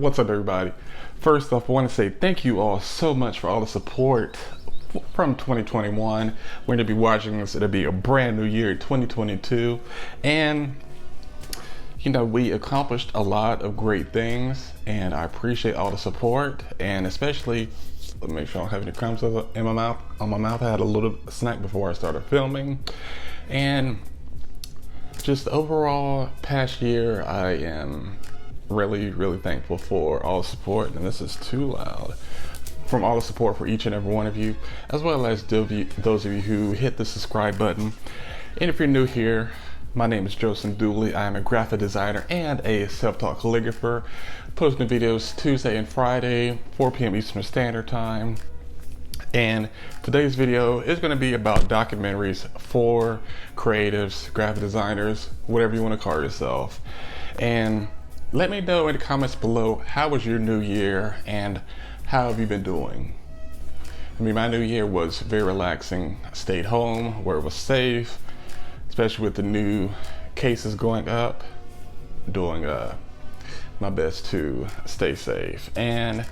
What's up, everybody? First off, I want to say thank you all so much for all the support from 2021. We're going to be watching this. It'll be a brand new year, 2022. And, we accomplished a lot of great things. And I appreciate all the support. And especially, let me make sure I don't have any crumbs in my mouth. On my mouth, I had a little snack before I started filming. And just overall, past year, I am really thankful for all the support, and this is too loud, from all the support for each and every one of you, as well as those of you who hit the subscribe button. And if you're new here, my name is Dooley. I am a graphic designer and a self-taught calligrapher, posting videos Tuesday and Friday, 4 p.m. Eastern Standard Time. And today's video is going to be about documentaries for creatives, graphic designers, whatever you want to call yourself. And let me know in the comments below, how was your new year and how have you been doing? My new year was very relaxing. I stayed home where it was safe, especially with the new cases going up, doing my best to stay safe. And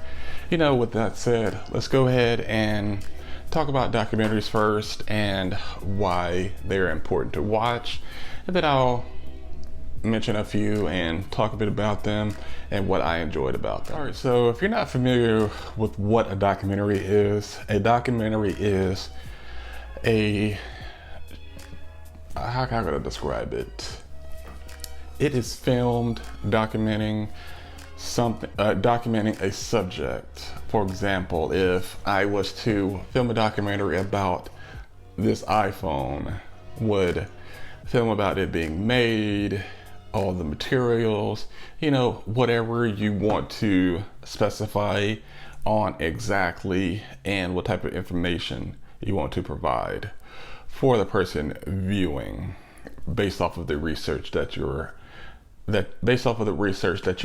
with that said, let's go ahead and talk about documentaries first and why they're important to watch, and then I'll mention a few and talk a bit about them and what I enjoyed about them. All right, so if you're not familiar with what a documentary is how can I describe it? It is filmed documenting something, documenting a subject. For example, if I was to film a documentary about this iPhone, would film about it being made, all the materials, whatever you want to specify on exactly, and what type of information you want to provide for the person viewing, based off of the research that you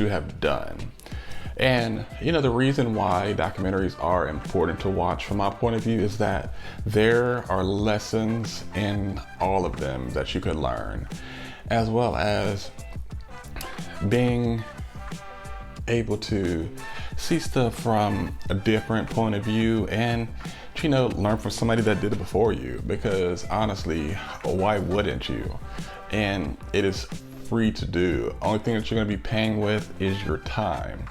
have done. And the reason why documentaries are important to watch from my point of view is that there are lessons in all of them that you could learn, as well as being able to see stuff from a different point of view and learn from somebody that did it before you, because honestly, why wouldn't you? And it is free to do. Only thing that you're going to be paying with is your time,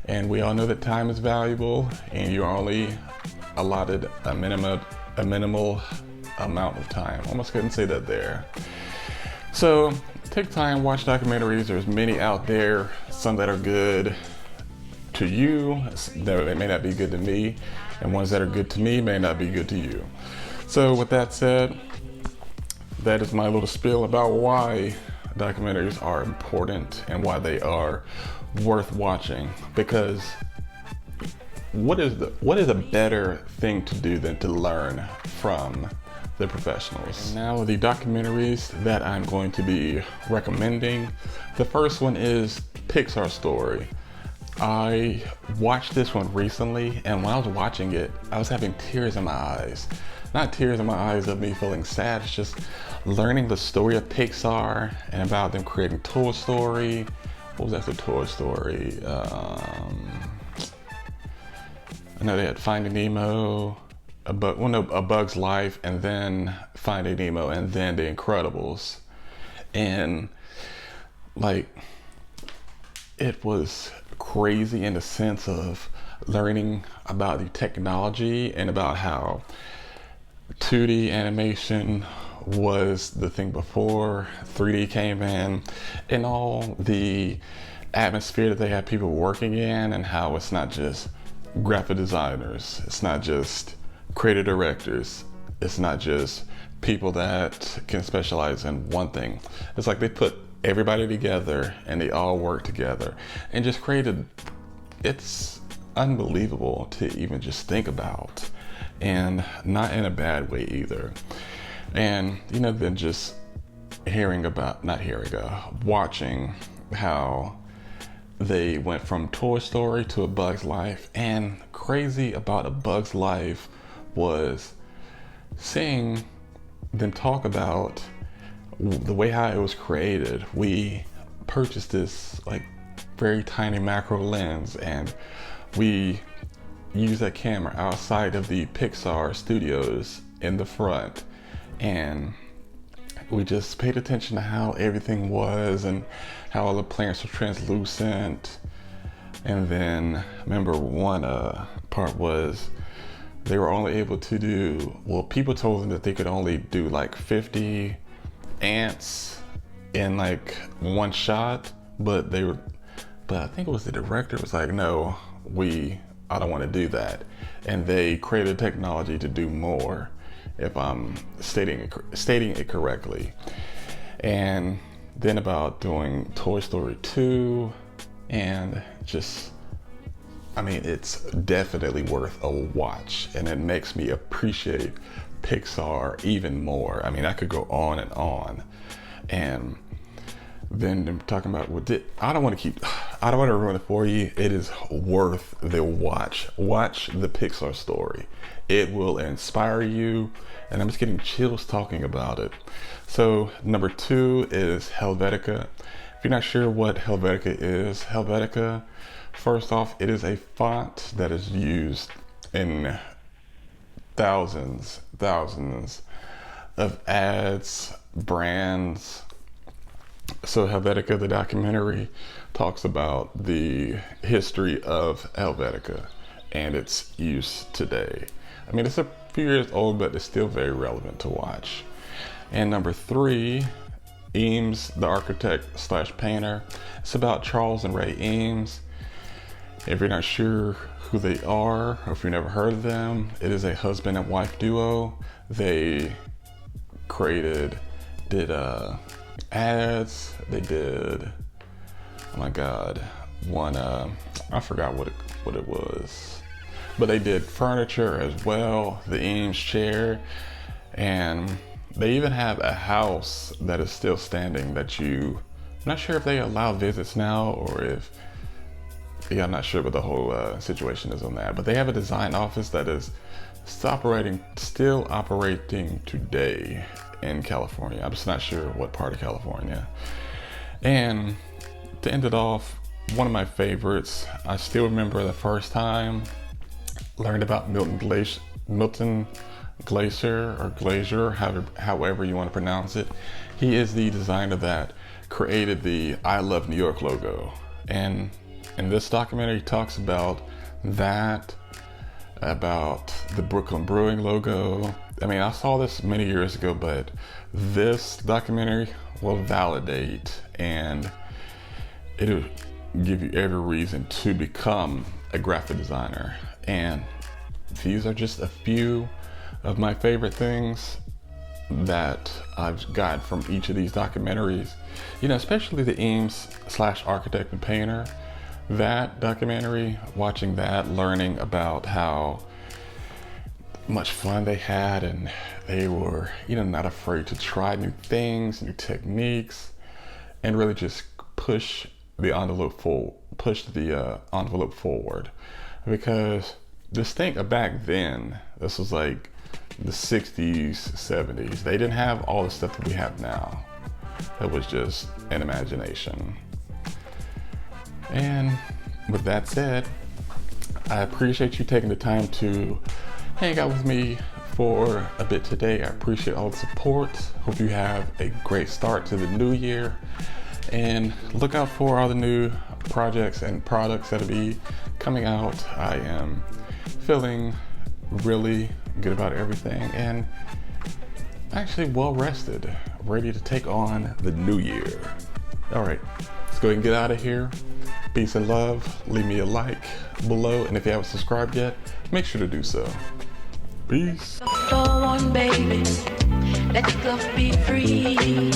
and we all know that time is valuable, and you're only allotted a minimal amount of time. Almost couldn't say that there. So take time, watch documentaries. There's many out there, some that are good to you, they may not be good to me, and ones that are good to me may not be good to you. So with that said, that is my little spiel about why documentaries are important and why they are worth watching. Because what is a better thing to do than to learn from the professionals? And now the documentaries that I'm going to be recommending. The first one is Pixar Story. I watched this one recently, and when I was watching it, I was having tears in my eyes. Not tears in my eyes of me feeling sad, it's just learning the story of Pixar and about them creating Toy Story. What was after Toy Story? I know they had Finding Nemo, A Bug's Life, and then Finding Nemo, and then The Incredibles. And it was crazy in the sense of learning about the technology and about how 2D animation was the thing before 3D came in, and all the atmosphere that they had people working in, and how it's not just graphic designers, it's not just creative directors, it's not just people that can specialize in one thing. It's like they put everybody together and they all work together and just created, it's unbelievable to even just think about, and not in a bad way either. And then just watching how they went from Toy Story to A Bug's Life. And crazy about A Bug's Life was seeing them talk about the way how it was created. We purchased this very tiny macro lens, and we use that camera outside of the Pixar studios in the front, and we just paid attention to how everything was and how all the plants were translucent. And then remember one part was they were only able to do, well, people told them that they could only do like 50 ants in like one shot, but I think it was the director was like, no, I don't want to do that. And they created technology to do more, if I'm stating it correctly. And then about doing Toy Story 2, and just, I mean, it's definitely worth a watch, and it makes me appreciate Pixar even more. I mean, I could go on and on. And then talking about I don't want to ruin it for you. It is worth the watch. Watch the Pixar Story. It will inspire you, and I'm just getting chills talking about it. So number 2 is Helvetica. If you're not sure what Helvetica is, Helvetica, first off, it is a font that is used in thousands of ads, brands. So Helvetica, the documentary, talks about the history of Helvetica and its use today. I mean, it's a few years old, but it's still very relevant to watch. And number 3, Eames the Architect / Painter. It's about Charles and Ray Eames. If you're not sure who they are, or if you've never heard of them, it is a husband and wife duo. They did ads. They did, oh my God, one, I forgot what it was, but they did furniture as well, the Eames chair, and they even have a house that is still standing that I'm not sure if they allow visits now, or if, yeah, I'm not sure what the whole situation is on that, but they have a design office that is still operating today in California. I'm just not sure what part of California. And to end it off, one of my favorites, I still remember the first time learned about Milton Glaser, or Glazier, however you want to pronounce it. He is the designer that created the I Love New York logo. And in this documentary, he talks about that, about the Brooklyn Brewing logo. I mean, I saw this many years ago, but this documentary will validate, and it'll give you every reason to become a graphic designer. And these are just a few of my favorite things that I've got from each of these documentaries. You know, especially the Eames / Architect and Painter. That documentary, watching that, learning about how much fun they had, and they were, not afraid to try new things, new techniques, and really just push the envelope forward. Because just think back then, this was like the 60s, 70s. They didn't have all the stuff that we have now. That was just an imagination. And with that said, I appreciate you taking the time to hang out with me for a bit today. I appreciate all the support. Hope you have a great start to the new year, and look out for all the new projects and products that'll be coming out. I am feeling really good about everything, and actually well rested, ready to take on the new year. All right, let's go ahead and get out of here. Peace and love. Leave me a like below, and if you haven't subscribed yet, make sure to do so. Peace. Go on, baby. Let love be free.